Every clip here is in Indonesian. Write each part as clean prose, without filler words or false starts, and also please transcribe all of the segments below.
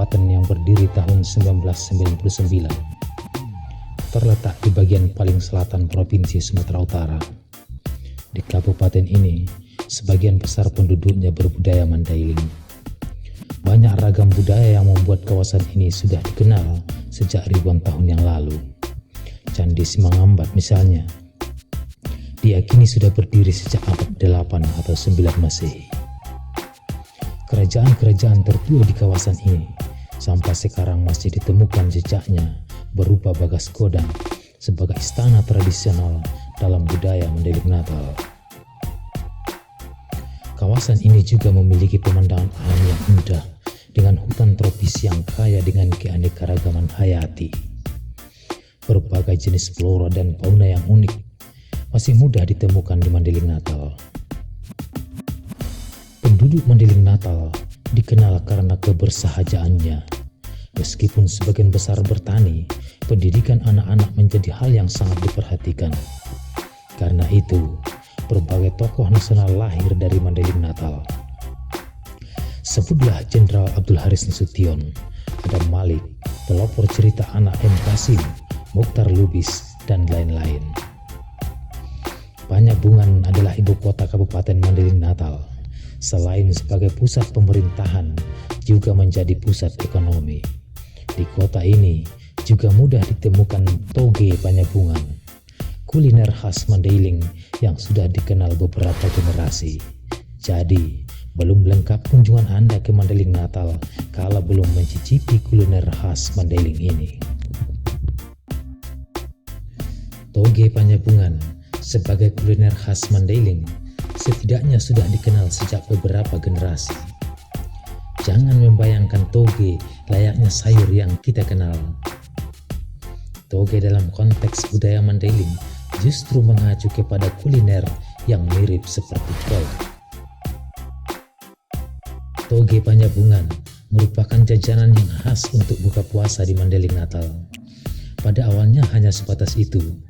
kabupaten yang berdiri tahun 1999. Terletak di bagian paling selatan Provinsi Sumatera Utara. Di kabupaten ini, sebagian besar penduduknya berbudaya Mandailing. Banyak ragam budaya yang membuat kawasan ini sudah dikenal sejak ribuan tahun yang lalu. Candi Simangambat misalnya, diyakini sudah berdiri sejak abad 8 atau 9 Masehi. Kerajaan-kerajaan tertua di kawasan ini sampai sekarang masih ditemukan jejaknya berupa bagas kodang sebagai istana tradisional dalam budaya Mandailing Natal. Kawasan ini juga memiliki pemandangan alam yang indah dengan hutan tropis yang kaya dengan keanekaragaman hayati. Berbagai jenis flora dan fauna yang unik masih mudah ditemukan di Mandailing Natal. Penduduk Mandailing Natal dikenal karena kebersahajaannya. Meskipun sebagian besar bertani, pendidikan anak-anak menjadi hal yang sangat diperhatikan. Karena itu, berbagai tokoh nasional lahir dari Mandailing Natal. Sebutlah Jenderal Abdul Haris Nasution, Adam Malik, pelopor cerita anak M. Qasim, Mukhtar Lubis, dan lain-lain. Panjabungan adalah ibu kota Kabupaten Mandailing Natal. Selain sebagai pusat pemerintahan, juga menjadi pusat ekonomi. Di kota ini juga mudah ditemukan toge Panjabungan, kuliner khas Mandailing yang sudah dikenal beberapa generasi. Jadi, belum lengkap kunjungan Anda ke Mandailing Natal kalau belum mencicipi kuliner khas Mandailing ini. Toge Panjabungan sebagai kuliner khas Mandailing setidaknya sudah dikenal sejak beberapa generasi. Jangan membayangkan toge layaknya sayur yang kita kenal. Toge dalam konteks budaya Mandailing justru mengacu kepada kuliner yang mirip seperti kol. Toge Panjabungan merupakan jajanan yang khas untuk buka puasa di Mandailing Natal. Pada awalnya hanya sebatas itu,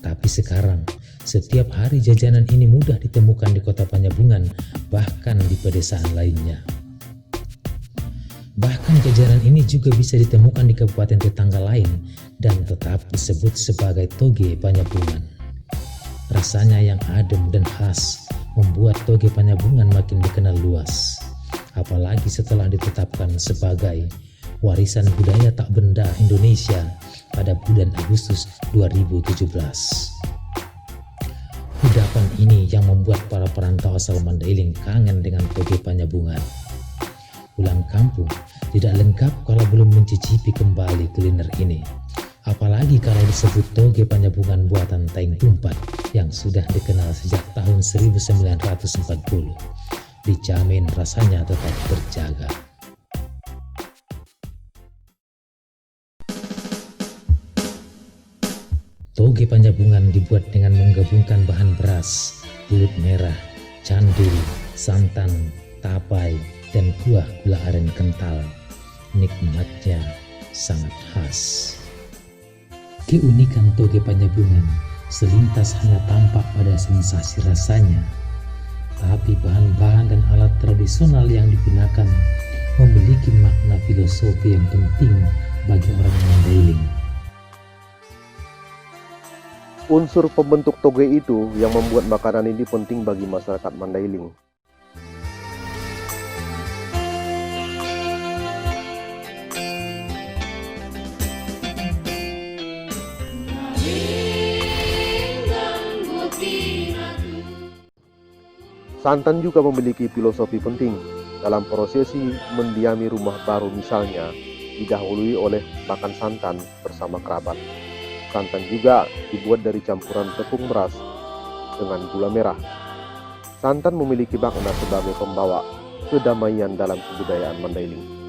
tapi sekarang setiap hari jajanan ini mudah ditemukan di kota Panjabungan, bahkan di pedesaan lainnya. Bahkan jajanan ini juga bisa ditemukan di kabupaten tetangga lain dan tetap disebut sebagai toge Panjabungan. Rasanya yang adem dan khas membuat toge Panjabungan makin dikenal luas, apalagi setelah ditetapkan sebagai warisan budaya tak benda Indonesia pada bulan Agustus 2017. Kudapan ini yang membuat para perantau asal Mandailing kangen dengan toge Panjabungan. Pulang kampung tidak lengkap kalau belum mencicipi kembali kuliner ini. Apalagi kalau disebut toge Panjabungan buatan Taing Tumpat yang sudah dikenal sejak tahun 1940. Dijamin rasanya tetap terjaga. Toge Panjabungan dibuat dengan menggabungkan bahan beras, pulut merah, candil, santan, tapai, dan kuah gula aren kental. Nikmatnya sangat khas. Keunikan toge Panjabungan selintas hanya tampak pada sensasi rasanya, tapi bahan-bahan dan alat tradisional yang digunakan memiliki makna filosofi yang penting bagi orang Mandailing. Unsur pembentuk toge itu yang membuat makanan ini penting bagi masyarakat Mandailing. Santan juga memiliki filosofi penting. Dalam prosesi mendiami rumah baru misalnya, didahului oleh makan santan bersama kerabat. Santan juga dibuat dari campuran tepung beras dengan gula merah. Santan memiliki makna sebagai pembawa kedamaian dalam kebudayaan Mandailing.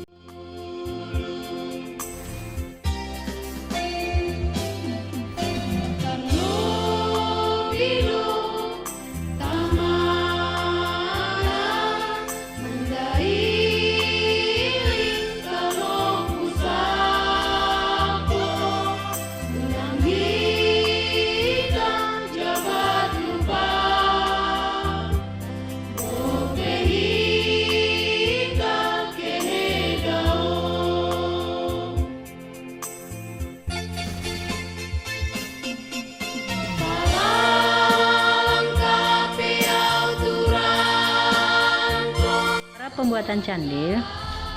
pembuatan candil,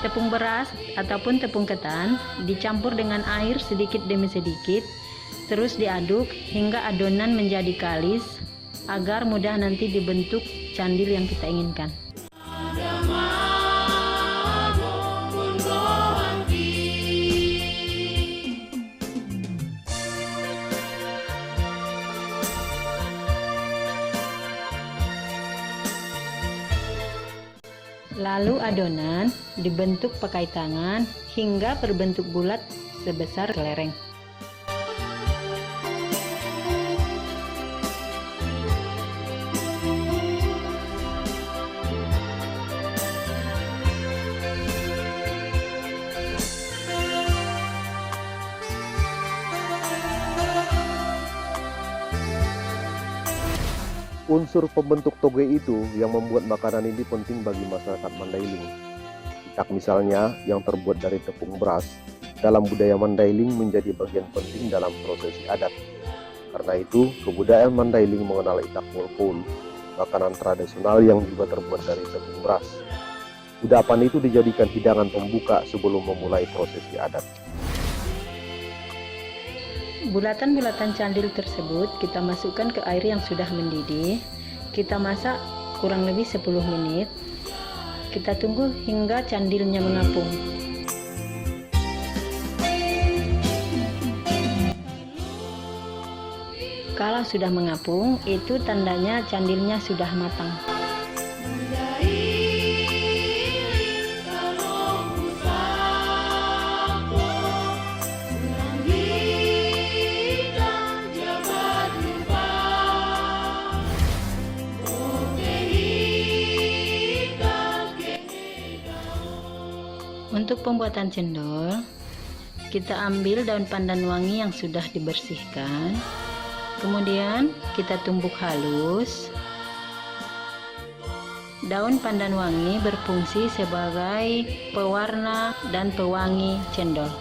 tepung beras ataupun tepung ketan dicampur dengan air sedikit demi sedikit, terus diaduk hingga adonan menjadi kalis agar mudah nanti dibentuk candil yang kita inginkan. Lalu adonan dibentuk pakai tangan hingga berbentuk bulat sebesar kelereng. Unsur pembentuk toge itu yang membuat makanan ini penting bagi masyarakat Mandailing. Itak misalnya yang terbuat dari tepung beras, dalam budaya Mandailing menjadi bagian penting dalam prosesi adat. Karena itu, kebudayaan Mandailing mengenal itak mulkul, makanan tradisional yang juga terbuat dari tepung beras. Kudapan itu dijadikan hidangan pembuka sebelum memulai prosesi adat. Bulatan-bulatan candil tersebut kita masukkan ke air yang sudah mendidih. Kita masak kurang lebih 10 menit. Kita tunggu hingga candilnya mengapung. Kalau sudah mengapung, itu tandanya candilnya sudah matang. Untuk pembuatan cendol, kita ambil daun pandan wangi yang sudah dibersihkan, kemudian kita tumbuk halus. Daun pandan wangi berfungsi sebagai pewarna dan pewangi cendol.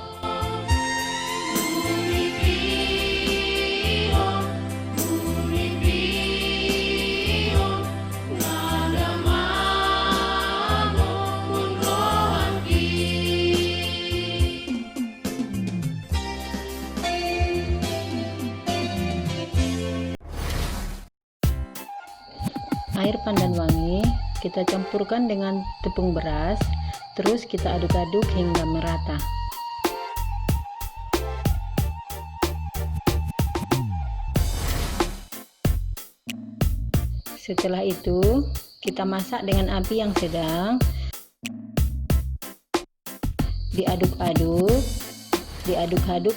Air pandan wangi kita campurkan dengan tepung beras, terus kita aduk-aduk hingga merata. Setelah itu kita masak dengan api yang sedang, diaduk-aduk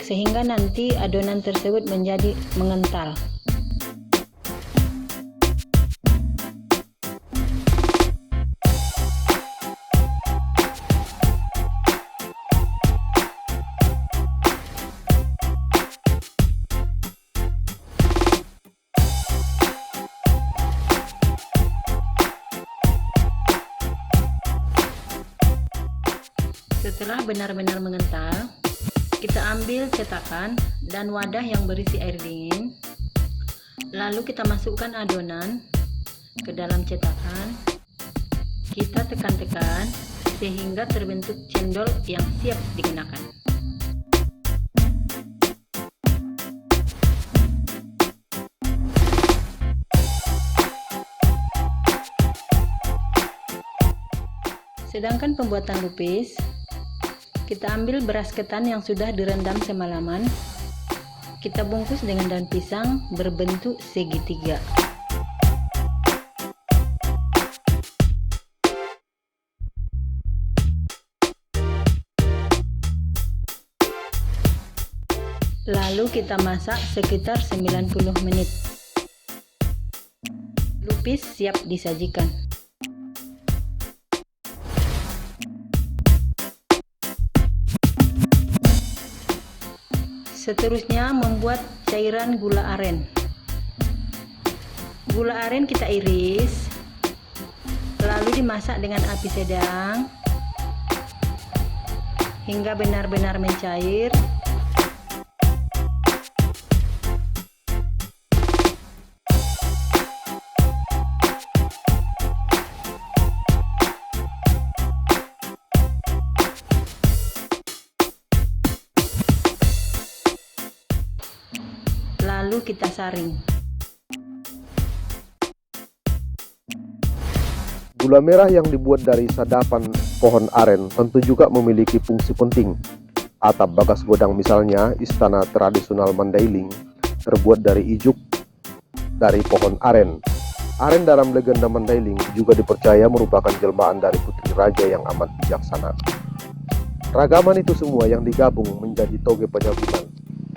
sehingga nanti adonan tersebut menjadi mengental. Setelah benar-benar mengental, kita ambil cetakan dan wadah yang berisi air dingin. Lalu kita masukkan adonan ke dalam cetakan. Kita tekan-tekan sehingga terbentuk cendol yang siap digunakan. Sedangkan pembuatan lupis, kita ambil beras ketan yang sudah direndam semalaman. Kita bungkus dengan daun pisang berbentuk segitiga. Lalu kita masak sekitar 90 menit. Lupis siap disajikan. Seterusnya membuat cairan gula aren. Gula aren kita iris, lalu dimasak dengan api sedang hingga benar-benar mencair. lalu kita saring. Gula merah yang dibuat dari sadapan pohon aren tentu juga memiliki fungsi penting. Atap Bagas Godang misalnya, istana tradisional Mandailing, terbuat dari ijuk dari pohon aren. Aren dalam legenda Mandailing juga dipercaya merupakan jelmaan dari putri raja yang amat bijaksana. Ragaman itu semua yang digabung menjadi toge penyabunan.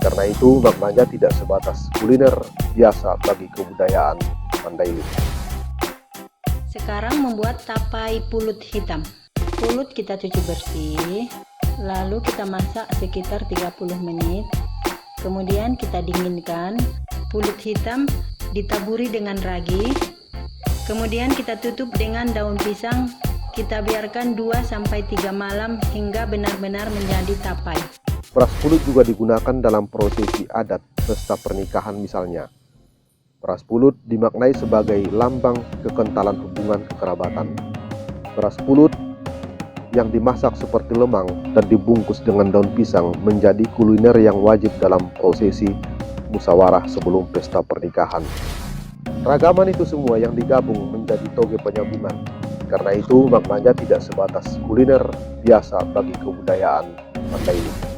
Karena itu maknanya tidak sebatas kuliner biasa bagi kebudayaan Mandailing. Sekarang membuat tapai pulut hitam. Pulut kita cuci bersih, lalu kita masak sekitar 30 menit. Kemudian kita dinginkan. Pulut hitam ditaburi dengan ragi. Kemudian kita tutup dengan daun pisang. Kita biarkan 2-3 malam hingga benar-benar menjadi tapai. Beras pulut juga digunakan dalam prosesi adat pesta pernikahan misalnya. Beras pulut dimaknai sebagai lambang kekentalan hubungan kekerabatan. Beras pulut yang dimasak seperti lemang dan dibungkus dengan daun pisang menjadi kuliner yang wajib dalam prosesi musyawarah sebelum pesta pernikahan. Ragaman itu semua yang digabung menjadi toge penyambungan. Karena itu maknanya tidak sebatas kuliner biasa bagi kebudayaan Mandailing.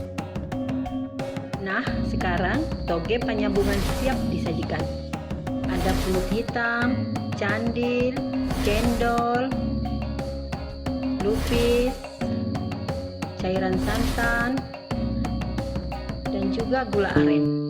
Nah, sekarang toge penyambungan siap disajikan. Ada pulut hitam, candil, cendol, lupis, cairan santan, dan juga gula aren.